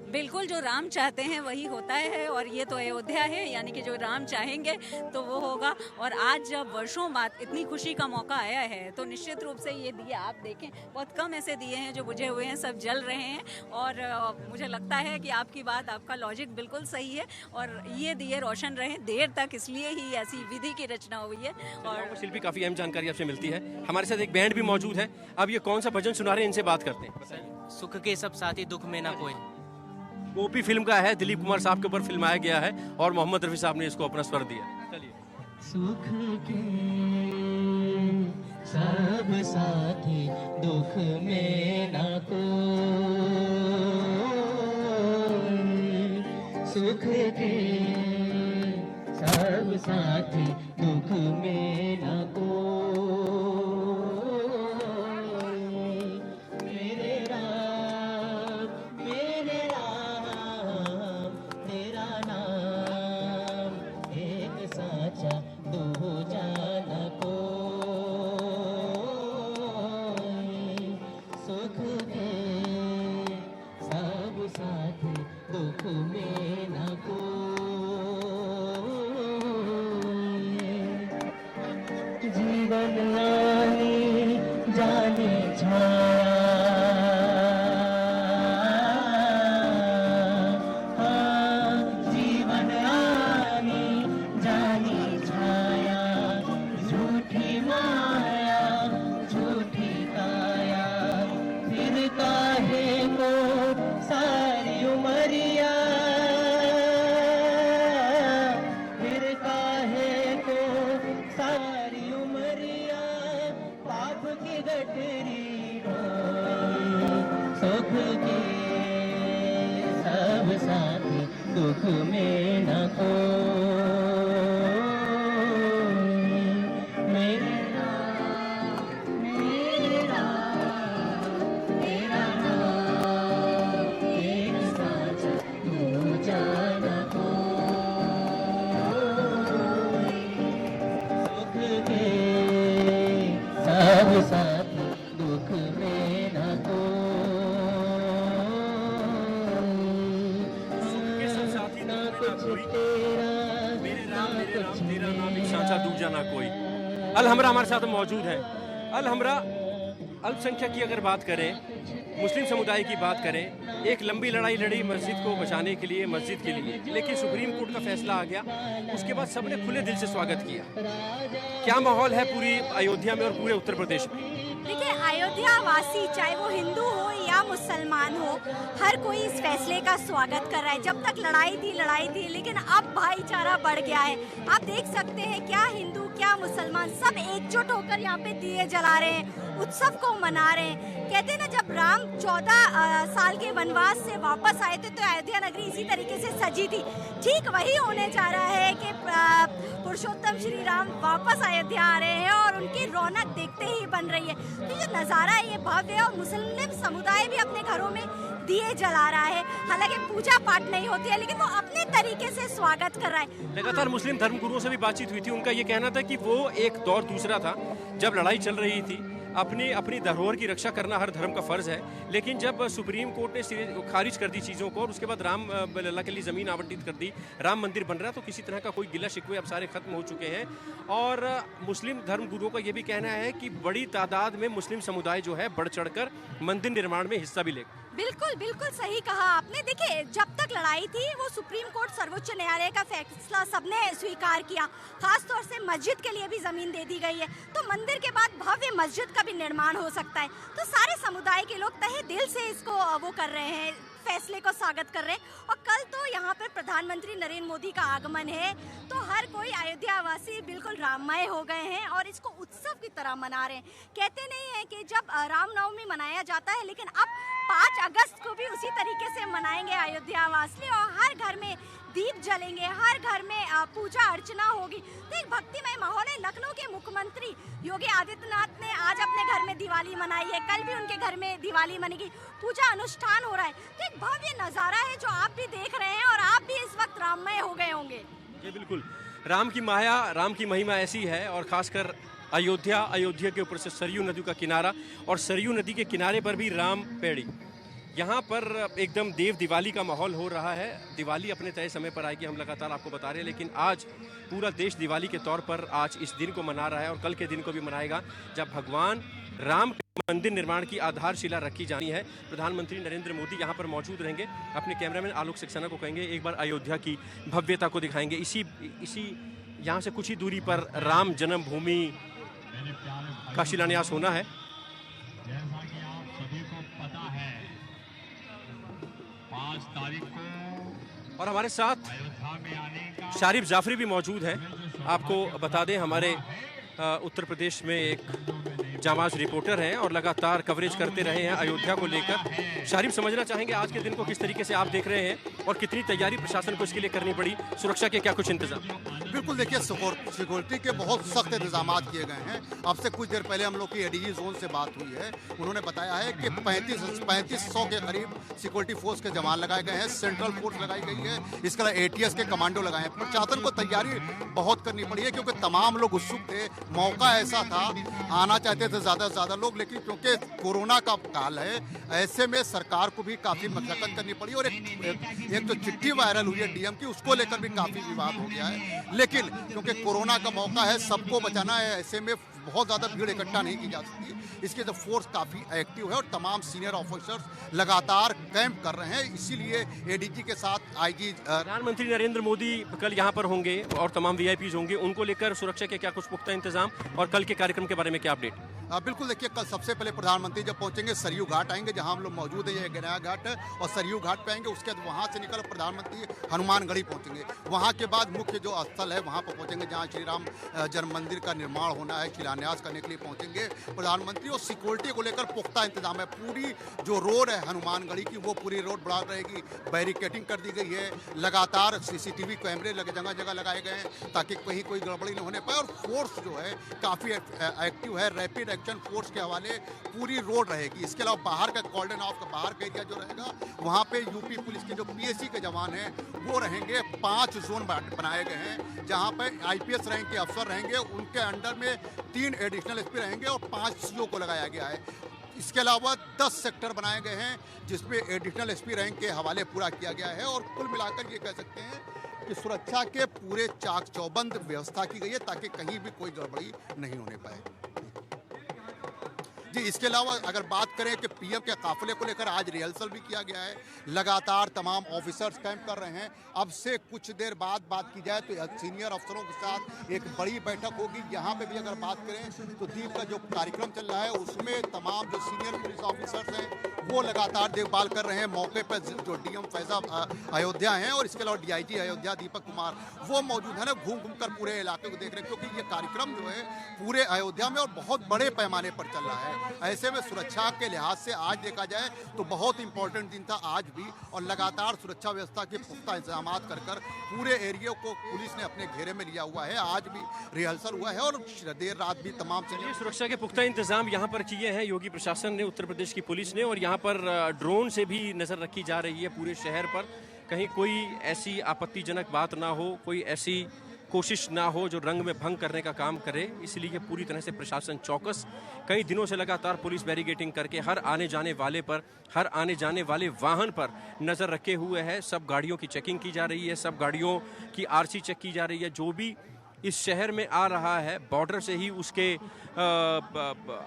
बिल्कुल, जो राम चाहते हैं वही होता है और ये तो अयोध्या है, यानी कि जो राम चाहेंगे तो वो होगा। और आज जब वर्षों बाद इतनी खुशी का मौका आया है तो निश्चित रूप से ये दिए आप देखें, बहुत कम ऐसे दिए हैं जो बुझे हुए हैं, सब जल रहे हैं। और मुझे लगता है कि आपकी बात, आपका लॉजिक बिल्कुल सही है और ये दिए रोशन रहे देर तक, इसलिए ही ऐसी विधि की रचना हुई है। और शिल्पी, काफी अहम जानकारी आपसे मिलती है। हमारे साथ एक बैंड भी मौजूद है। अब ये कौन सा भजन सुना रहे हैं, इनसे बात करते हैं। सुख के सब साथी, दुख में ना कोई। गोपी फिल्म का है, दिलीप कुमार साहब के ऊपर फिल्माया गया है और मोहम्मद रफी साहब ने इसको अपना स्वर दिया। चलिए। सुख के सब साथी, दुख में ना कोई। सुख के सब साथी, दुख में ना कोई। जाने छाया हाँ, जीवन आनी जानी छाया झूठी माया झूठी काया फिर काहे को सारी उमरिया फिर काहे को सारी उमरिया पाप की गठरी रोई सुख के सब साथी दुख में न कोई मेरा मेरा तेरा नाम एक साचा दूजा न कोई सुख के सब साथी दुख में न कोई ना कुछ तेरा ना कुछ साचा दूजा ना कोई। अल हमरा हमारे साथ मौजूद है। अल हमरा अल्पसंख्यक की अगर बात करें, मुस्लिम समुदाय की बात करें, एक लंबी लड़ाई लड़ी मस्जिद को बचाने के लिए, मस्जिद के लिए, लेकिन सुप्रीम कोर्ट का फैसला आ गया। उसके बाद सबने खुले दिल से स्वागत किया। क्या माहौल है पूरी अयोध्या में और पूरे उत्तर प्रदेश में? देखिए, अयोध्या वासी चाहे वो हिंदू हो या मुसलमान हो, हर कोई इस फैसले का स्वागत कर रहा है। जब तक लड़ाई थी, लेकिन अब भाईचारा बढ़ गया है। आप देख सकते हैं क्या हिंदू क्या मुसलमान सब एकजुट होकर यहाँ पे दिए जला रहे हैं, उत्सव को मना रहे हैं। कहते हैं ना, जब राम 14 साल के वनवास से वापस आए थे तो अयोध्या नगरी इसी तरीके से सजी थी। ठीक वही होने जा रहा है कि पुरुषोत्तम श्री राम वापस अयोध्या आ रहे हैं और उनकी रौनक देखते ही बन रही है। तो ये नज़ारा है, ये भव्य है। और मुस्लिम समुदाय भी अपने घरों में दिए जला रहा है। हालांकि पूजा पाठ नहीं होती है, लेकिन वो अपने तरीके से स्वागत कर रहा है। लगातार मुस्लिम धर्मगुरुओं से भी बातचीत हुई थी। उनका ये कहना था कि वो एक दौर दूसरा था जब लड़ाई चल रही थी। अपनी धरोहर की रक्षा करना हर धर्म का फर्ज है, लेकिन जब सुप्रीम कोर्ट ने खारिज कर दी चीज़ों को और उसके बाद राम लला के लिए ज़मीन आवंटित कर दी, राम मंदिर बन रहा है, तो किसी तरह का कोई गिला शिकवे अब सारे खत्म हो चुके हैं। और मुस्लिम धर्मगुरुओं का ये भी कहना है कि बड़ी तादाद में मुस्लिम समुदाय जो है बढ़ चढ़कर मंदिर निर्माण में हिस्सा भी लेगा। बिल्कुल बिल्कुल सही कहा आपने। देखिए, जब तक लड़ाई थी वो सुप्रीम कोर्ट सर्वोच्च न्यायालय का फैसला सबने स्वीकार किया। खास तौर से मस्जिद के लिए भी जमीन दे दी गई है, तो मंदिर के बाद भव्य मस्जिद का भी निर्माण हो सकता है। तो सारे समुदाय के लोग तहे दिल से इसको वो कर रहे हैं, फैसले को स्वागत कर रहे हैं। और कल तो यहाँ पर प्रधानमंत्री नरेंद्र मोदी का आगमन है, तो हर कोई अयोध्या वासी बिल्कुल राममय हो गए हैं और इसको उत्सव की तरह मना रहे हैं। कहते नहीं है कि जब रामनवमी मनाया जाता है, लेकिन अब 5 अगस्त को भी उसी तरीके से मनाएंगे अयोध्या वासी और हर घर में दीप जलेंगे, हर घर में पूजा अर्चना होगी। तो एक भक्तिमय माहौल है। लखनऊ के मुख्यमंत्री योगी आदित्यनाथ ने आज अपने घर में दिवाली मनाई है, कल भी उनके घर में दिवाली मनेगी, पूजा अनुष्ठान हो रहा है। तो एक भव्य नज़ारा है जो आप भी देख रहे हैं और आप भी इस वक्त राममय हो गए होंगे। जी बिल्कुल, राम की माया, राम की महिमा ऐसी है। और खासकर अयोध्या के ऊपर से सरयू नदी का किनारा और सरयू नदी के किनारे पर भी राम पेड़ी, यहाँ पर एकदम देव दिवाली का माहौल हो रहा है। दिवाली अपने तय समय पर आएगी, हम लगातार आपको बता रहे हैं, लेकिन आज पूरा देश दिवाली के तौर पर आज इस दिन को मना रहा है और कल के दिन को भी मनाएगा जब भगवान राम के मंदिर निर्माण की आधारशिला रखी जानी है। प्रधानमंत्री नरेंद्र मोदी यहाँ पर मौजूद रहेंगे। अपने कैमरामैन आलोक सक्सेना को कहेंगे एक बार अयोध्या की भव्यता को दिखाएंगे। इसी यहाँ से कुछ ही दूरी पर राम जन्मभूमि का शिलान्यास होना है। और हमारे साथ शारिफ जाफरी भी मौजूद है। आपको बता दें, हमारे उत्तर प्रदेश में एक जामाज रिपोर्टर हैं और लगातार कवरेज करते रहे हैं अयोध्या को लेकर। शारिफ, समझना चाहेंगे आज के दिन को किस तरीके से आप देख रहे हैं और कितनी तैयारी प्रशासन को इसके लिए करनी पड़ी? सुरक्षा के क्या कुछ इंतजाम? बिल्कुल, देखिए सिक्योरिटी के बहुत सख्त इंतजाम किए गए हैं। अब से कुछ देर पहले हम लोग की एडीजी जोन से बात हुई है, उन्होंने बताया है कि 3500 के करीब सिक्योरिटी फोर्स के जवान लगाए गए हैं, सेंट्रल फोर्स लगाई गई है, इसके अलावा ATS के कमांडो लगाए हैं। प्रशासन को तैयारी बहुत करनी पड़ी है क्योंकि तमाम लोग उत्सुक थे। मौका ऐसा था, आना चाहते थे ज़्यादा से ज़्यादा लोग, लेकिन क्योंकि कोरोना का काल है, ऐसे में सरकार को भी काफ़ी मशक्कत करनी पड़ी। और एक तो चिट्ठी वायरल हुई है DM की, उसको लेकर भी काफ़ी विवाद हो गया है। लेकिन क्योंकि कोरोना का मौका है, सबको बचाना है, ऐसे में बहुत ज़्यादा भीड़ इकट्ठा नहीं की जा सकती। इसके जो फोर्स काफ़ी एक्टिव है और तमाम सीनियर ऑफिसर्स लगातार कैंप कर रहे हैं। इसीलिए एडीजी के साथ आईजी प्रधानमंत्री नरेंद्र मोदी कल यहाँ पर होंगे और तमाम वीआईपीज होंगे, उनको लेकर सुरक्षा के क्या कुछ पुख्ता इंतजाम और कल के कार्यक्रम के बारे में क्या अपडेट? बिल्कुल, देखिए कल सबसे पहले प्रधानमंत्री जब पहुंचेंगे सरयू घाट आएंगे, जहां हम लोग मौजूद हैं, ये गया घाट है, और सरयू घाट पे आएंगे। उसके बाद वहां से निकल प्रधानमंत्री हनुमानगढ़ी पहुंचेंगे। वहां के बाद मुख्य जो स्थल है वहां पर पहुंचेंगे जहां श्री राम जन्म मंदिर का निर्माण होना है, शिलान्यास करने के लिए पहुंचेंगे प्रधानमंत्री। और सिक्योरिटी को लेकर पुख्ता इंतजाम है। पूरी जो रोड है हनुमानगढ़ी की, वो पूरी रोड ब्लॉक रहेगी, बैरिकेडिंग कर दी गई है, लगातार सीसीटीवी कैमरे जगह जगह लगाए गए हैं ताकि कहीं कोई गड़बड़ी न होने पाए। और फोर्स जो है काफ़ी एक्टिव है, रैपिड एक्शन फोर्स के हवाले पूरी रोड रहेगी। इसके अलावा बाहर का कॉर्डन ऑफ का बाहर का एरिया जो रहेगा, वहाँ पे यूपी पुलिस के जो पीएससी के जवान हैं वो रहेंगे। 5 जोन बनाए गए हैं जहाँ पे आईपीएस रैंक के अफसर रहेंगे, उनके अंडर में 3 एडिशनल एसपी रहेंगे और 5 सीओ को लगाया गया है। इसके अलावा 10 सेक्टर बनाए गए हैं जिसमें एडिशनल एसपी रैंक के हवाले पूरा किया गया है। और कुल मिलाकर ये कह सकते हैं कि सुरक्षा के पूरे चाक चौबंद व्यवस्था की गई है ताकि कहीं भी कोई गड़बड़ी नहीं होने पाए। जी, इसके अलावा अगर बात करें कि पीएम के काफिले को लेकर आज रिहर्सल भी किया गया है। लगातार तमाम ऑफिसर्स कैंप कर रहे हैं। अब से कुछ देर बाद बात की जाए तो सीनियर अफसरों के साथ एक बड़ी बैठक होगी। यहाँ पे भी अगर बात करें तो दीप का जो कार्यक्रम चल रहा है उसमें तमाम जो सीनियर पुलिस ऑफिसर्स हैं वो लगातार देखभाल कर रहे हैं। मौके पर जो डीएम फैजाब अयोध्या हैं और इसके अलावा डीआईजी अयोध्या दीपक कुमार वो मौजूद है ना, घूम घूम कर पूरे इलाके को देख रहे हैं क्योंकि ये कार्यक्रम जो है पूरे अयोध्या में और बहुत बड़े पैमाने पर चल रहा है। ऐसे में सुरक्षा के लिहाज से आज देखा जाए तो बहुत इंपॉर्टेंट दिन था आज भी, और लगातार सुरक्षा व्यवस्था के पुख्ता इंतजाम कर पूरे एरिया को पुलिस ने अपने घेरे में लिया हुआ है। आज भी रिहर्सल हुआ है और देर रात भी तमाम सुरक्षा के पुख्ता इंतजाम यहाँ पर किए हैं योगी प्रशासन ने, उत्तर प्रदेश की पुलिस ने। और यहाँ पर ड्रोन से भी नजर रखी जा रही है पूरे शहर पर, कहीं कोई ऐसी आपत्तिजनक बात ना हो, कोई ऐसी कोशिश ना हो जो रंग में भंग करने का काम करे। इसलिए पूरी तरह से प्रशासन चौकस, कई दिनों से लगातार पुलिस बैरिकेडिंग करके हर आने जाने वाले पर, हर आने जाने वाले वाहन पर नज़र रखे हुए है। सब गाड़ियों की चेकिंग की जा रही है, सब गाड़ियों की आरसी चेक की जा रही है। जो भी इस शहर में आ रहा है बॉर्डर से ही उसके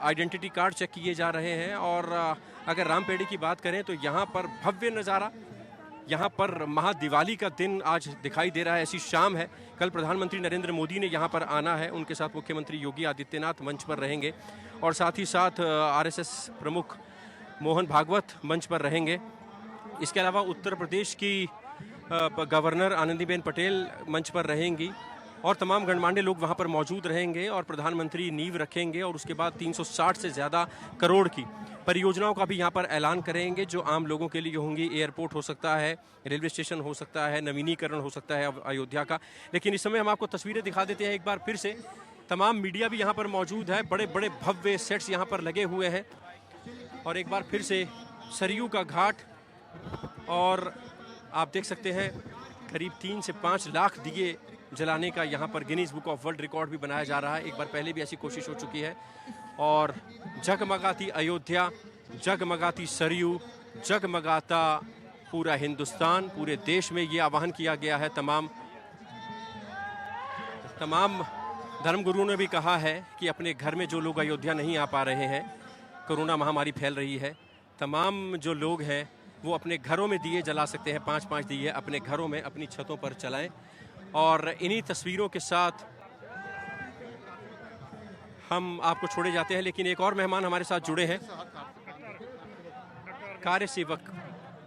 आइडेंटिटी कार्ड चेक किए जा रहे हैं। और अगर रामपेड़ी की बात करें तो यहाँ पर भव्य नज़ारा, यहाँ पर महादिवाली का दिन आज दिखाई दे रहा है। ऐसी शाम है। कल प्रधानमंत्री नरेंद्र मोदी ने यहाँ पर आना है, उनके साथ मुख्यमंत्री योगी आदित्यनाथ मंच पर रहेंगे और साथ ही साथ आरएसएस प्रमुख मोहन भागवत मंच पर रहेंगे। इसके अलावा उत्तर प्रदेश की गवर्नर आनंदीबेन पटेल मंच पर रहेंगी और तमाम गणमान्य लोग वहाँ पर मौजूद रहेंगे और प्रधानमंत्री नींव रखेंगे और उसके बाद 360 से ज़्यादा करोड़ की परियोजनाओं का भी यहाँ पर ऐलान करेंगे जो आम लोगों के लिए होंगी। एयरपोर्ट हो सकता है, रेलवे स्टेशन हो सकता है, नवीनीकरण हो सकता है अयोध्या का। लेकिन इस समय हम आपको तस्वीरें दिखा देते हैं एक बार फिर से। तमाम मीडिया भी यहाँ पर मौजूद है, बड़े बड़े भव्य सेट्स यहाँ पर लगे हुए हैं। और एक बार फिर से सरयू का घाट, और आप देख सकते हैं करीब 3 से 5 लाख दिए जलाने का यहाँ पर Guinness book of world record भी बनाया जा रहा है। एक बार पहले भी ऐसी कोशिश हो चुकी है। और जगमगाती अयोध्या, जगमगाती सरयू, जगमगाता पूरा हिंदुस्तान, पूरे देश में ये आह्वान किया गया है। तमाम धर्मगुरुओं ने भी कहा है कि अपने घर में जो लोग अयोध्या नहीं आ पा रहे हैं, कोरोना महामारी फैल रही है, तमाम जो लोग हैं वो अपने घरों में दिए जला सकते हैं। 5-5 दिए अपने घरों में, अपनी छतों पर जलाएं। और इन्हीं तस्वीरों के साथ हम आपको छोड़े जाते हैं। लेकिन एक और मेहमान हमारे साथ जुड़े हैं, कार्य सेवक,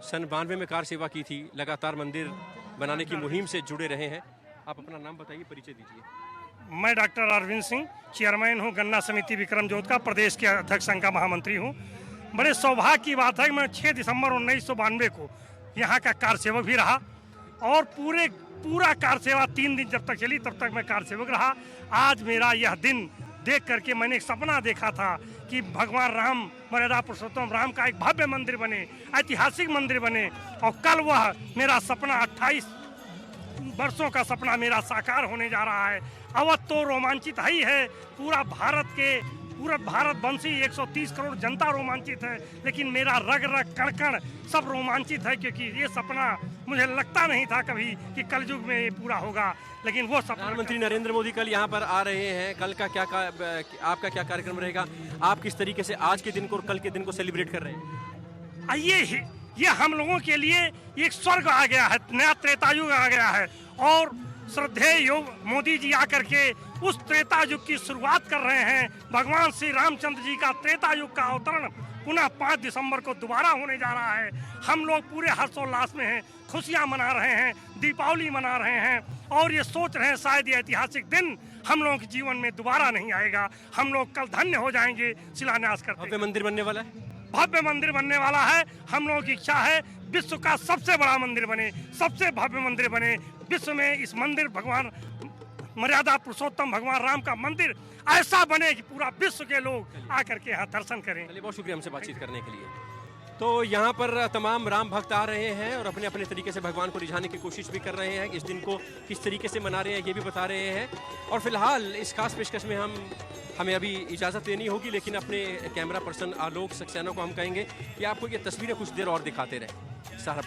सन 92 में कार सेवा की थी, लगातार मंदिर बनाने की मुहिम से जुड़े रहे हैं। आप अपना नाम बताइए, परिचय दीजिए। मैं डॉक्टर अरविंद सिंह, चेयरमैन हूँ गन्ना समिति विक्रम जोत का, प्रदेश के अध्यक्ष संघ का महामंत्री हूँ। बड़े सौभाग्य की बात है कि मैं 6 दिसंबर 1992 को यहाँ का कार सेवक भी रहा और पूरा कार सेवा 3 दिन जब तक चली तब तक मैं कार सेवक रहा। आज मेरा यह दिन देख करके मैंने एक सपना देखा था कि भगवान राम, मर्यादा पुरुषोत्तम राम का एक भव्य मंदिर बने, ऐतिहासिक मंदिर बने। और कल वह मेरा सपना 28 वर्षों का सपना मेरा साकार होने जा रहा है। अवध तो रोमांचित ही है, पूरा पूरा भारत वंशी 130 करोड़ जनता रोमांचित है, लेकिन मेरा रग रग कण कण सब रोमांचित है, क्योंकि ये सपना मुझे लगता नहीं था कभी कि कलयुग में ये पूरा होगा, लेकिन वो सपना। प्रधानमंत्री नरेंद्र मोदी कल यहाँ पर आ रहे हैं, कल का आपका क्या कार्यक्रम रहेगा? आप किस तरीके से आज के दिन को और कल के दिन को सेलिब्रेट कर रहे हैं? आइए, ये हम लोगों के लिए एक स्वर्ग आ गया है, नया त्रेतायुग आ गया है, और श्रद्धेय योग मोदी जी आकर के उस त्रेता युग की शुरुआत कर रहे हैं। भगवान श्री रामचंद्र जी का त्रेता युग का अवतरण पुनः 5 दिसंबर को दोबारा होने जा रहा है। हम लोग पूरे हर्षोल्लास में हैं, खुशियां मना रहे हैं, दीपावली मना रहे हैं, और ये सोच रहे हैं शायद ये ऐतिहासिक दिन हम लोगों के जीवन में दोबारा नहीं आएगा। हम लोग कल धन्य हो जाएंगे शिलान्यास करते। भव्य मंदिर बनने वाला है, भव्य मंदिर बनने वाला है। हम लोगों की इच्छा है विश्व का सबसे बड़ा मंदिर बने, सबसे भव्य मंदिर बने विश्व में। इस मंदिर भगवान मर्यादा पुरुषोत्तम भगवान राम का मंदिर ऐसा बने कि पूरा विश्व के लोग आकर के यहाँ दर्शन करें। चलिए, बहुत शुक्रिया हमसे बातचीत करने के लिए। तो यहाँ पर तमाम राम भक्त आ रहे हैं और अपने अपने तरीके से भगवान को रिझाने की कोशिश भी कर रहे हैं। इस दिन को किस तरीके से मना रहे हैं ये भी बता रहे हैं। और फिलहाल इस खास पेशकश में हमें अभी इजाज़त देनी होगी, लेकिन अपने कैमरा पर्सन आलोक सक्सेना को हम कहेंगे कि आपको ये तस्वीरें कुछ देर और दिखाते रहें। सारा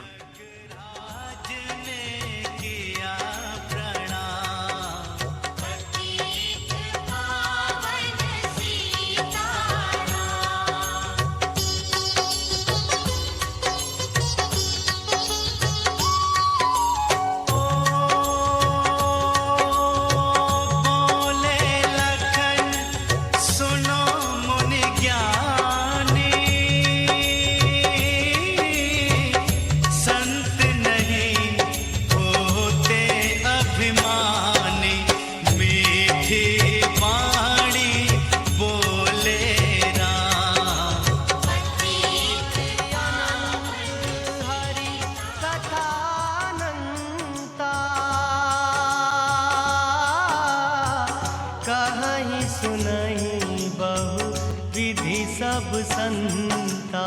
सुनहि बहु विधि सब संता।